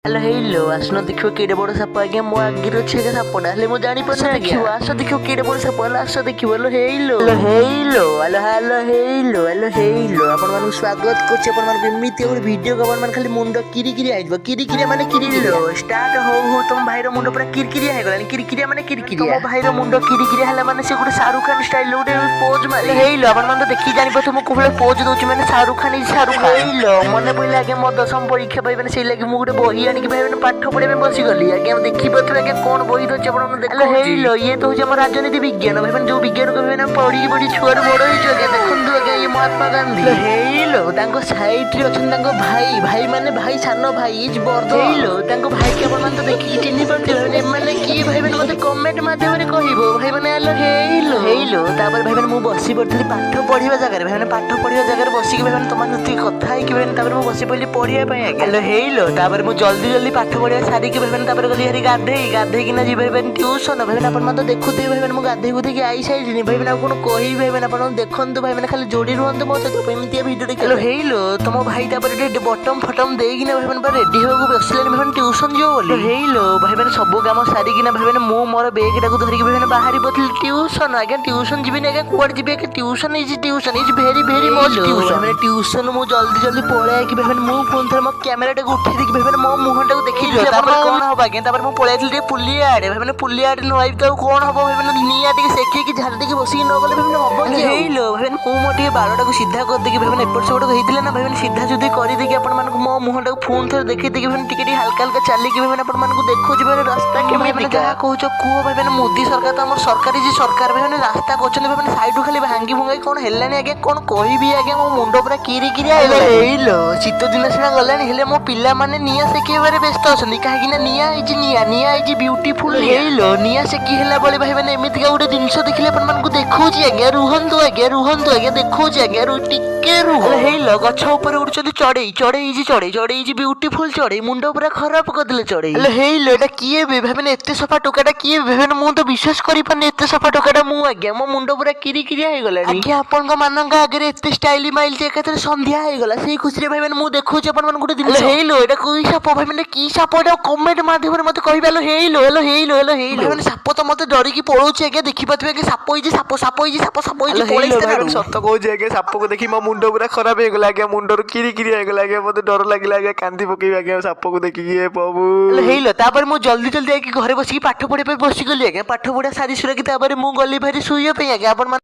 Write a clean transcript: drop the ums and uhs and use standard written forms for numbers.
hello hello आसन देखियो केडे बड़ साप आज्ञा मो आगे अच्छे सापटा हेले मु जानी पास देखियो आस देखियो केडे बड़ साप हेलो आस देखियो hello hello hello hello hello hello hello hello hello आपण मानु स्वागत करछि आपण मानु एमिति और वीडियो को आपण मान खाली मुंडो किरिकिरी आइबो किरिकिरी माने किरिकिरी स्टार्ट हो तुम भाई रो मुंडो पूरा किरिकिरी आइ गलानी किरिकिरी माने किरिकिरी तुम भाई रो मुंडो किरिकिरी हला माने से गुटे शाहरुख खान स्टाइल गुटे पोज मारे हेलो आपण मान देखि जानि पथु मु कोबले पोज दोछि माने शाहरुख खान हेलो मने पइला आगे मो 10वीं परीक्षा पाइ माने से लागि मु गुटे बही आनी कि भाई पाठ पढ़े में बसी गली आगे हम देखि पथु आगे कोन बही दोछि आपण देखो हेलो ये तो जे हमर राजनीति विज्ञान भाई जो विज्ञान को भाई पढ़ी पढ़ी छुआर बड़ होई जो आगे देखंदु आगे ये महात्मा गांधी हेलो तांको साइड रे अछन तांको भाई भाई माने भाई सानो भाई इज बर्द हेलो तांको भाई के आपण तो देखि चिन्हि पड़ते माने की भाई माने मते कमेंट माध्यम रे कहिबो भाई माने हेलो हेलो हेलो तापर भाई माने मु बसी पड़थि पाठ पढ़िबा जगह रे भाई माने पाठ पढ़िबा जगह रे बसी के भाई माने तमान जति कथा है कि भाई तापर मु बसी पड़ली पढ़िया पय आगे हेलो हेलो तापर मु जल्दी जल्दी पाठ पढ़िया सारी के भाई तापर गली हरी गाधे कि ना जी भाई ट्यूशन भाई अपन मत देखुते भाई मैं गाधे गुधे कि आई साइड भाई मैं कोन कहि भाई मैं अपन देखंतु भाई मैं खाली जोड़ी रहंतु मो सहित एमितिया वीडियो देख हेलो हेलो तुम भाई तापर डे बटम फटम देई कि ना भाई मैं रेडी होगु बसलेन भाई ट्यूशन जो बोली हेलो भाई मैं सब काम सारी कि ना भाई मैं मु मोर बैग टाको धरि भाई मैं बाहरी बथल ट्यूशन आगे ट्यूशन जीबी ना आगे कुआड जीबी के tuition is very very much tuition मैं ट्यूशन मु जल्दी जल्दी पळे कि भाई मैं फोन थर मो कैमरा टाको उठे देखि भाई मैं मो मुहं टाको देखि कोन हबा के तापर मु पळैथिल रे पुलिया आडे भाई माने पुलिया आडे नइब त कोन हबो भाई माने निया टिके सेखि कि झाड़ देके बसी न गले भाई माने हबो कि हेलो भाई मु मोटे बारोटा को सीधा कर देके भाई माने एपट सेपट होइतिले ना भाई माने सीधा जुदी करि देके अपन मान को मो मुहं टाको फोन थर देखि देके भाई टिके हल्का हल्का चाली कि भाई माने अपन मान को देखो जे भाई रास्ता के माने जहा कहउछ को भाई माने मोदी सरकार त हमर सरकारी जी सरकार भाई माने रास्ता कोचन भाई माने साइड खाली भांगी भंगाई कोन हेलानी आगे कोन कहबी आगे मो मुंडो पूरा किरी किरी आइले हेलो शीत दिन सिना गलानी हेले मो पिला माने निया सेकेबारे व्यस्त अछनी काहे कि ना निया इज ब्यूटीफुल हेलो निया से की हला बोले भाई माने एमिति का गुटे जिंस देखिले अपन मन को देखौ छी आगे रुहंतु आगे देखौ छी आगे टिके रुह हेलो गछ ऊपर उड़चली चढ़े इज ब्यूटीफुल चढ़े मुंडो पूरा खराब कर देले चढ़े हेलो एटा किए बे भाई माने एते सफा टोकाटा किए बे भाई मु तो विश्वास करि पने एते सफा टोकाटा मु आगे मो मुंडो पूरा किरी किरी आइ गलानी आगे अपन को मानन का आगे एते स्टाइली माइल जे एकत्र संध्या आइ गला सेही खुशी रे भाई माने मु देखौ छी अपन मन गुटे जिंस हेलो एटा कोई साप भाई माने की साप एटा कमेंट माध्यम रे मते कहिबालो हेलो भाई साप तो मते डरी की पळौछि आगे देखि पतबे कि साप पळै सत कहूँ आगे साप को देखी मो मुंड पूरा खराब हो गला आगे मुंडर किरी किरी हो गला आगे मते डर लागिला आगे कांदी पकेबी आगे साप को देखी ए बाबू हेलो तापर मु जल्दी जल्दी आके घरे बसी पाठ पढ़े पे बसी गली आगे पाठ पढ़ा सारी सुरा कि तापर मु गली भारी सुइया पे आगे अपन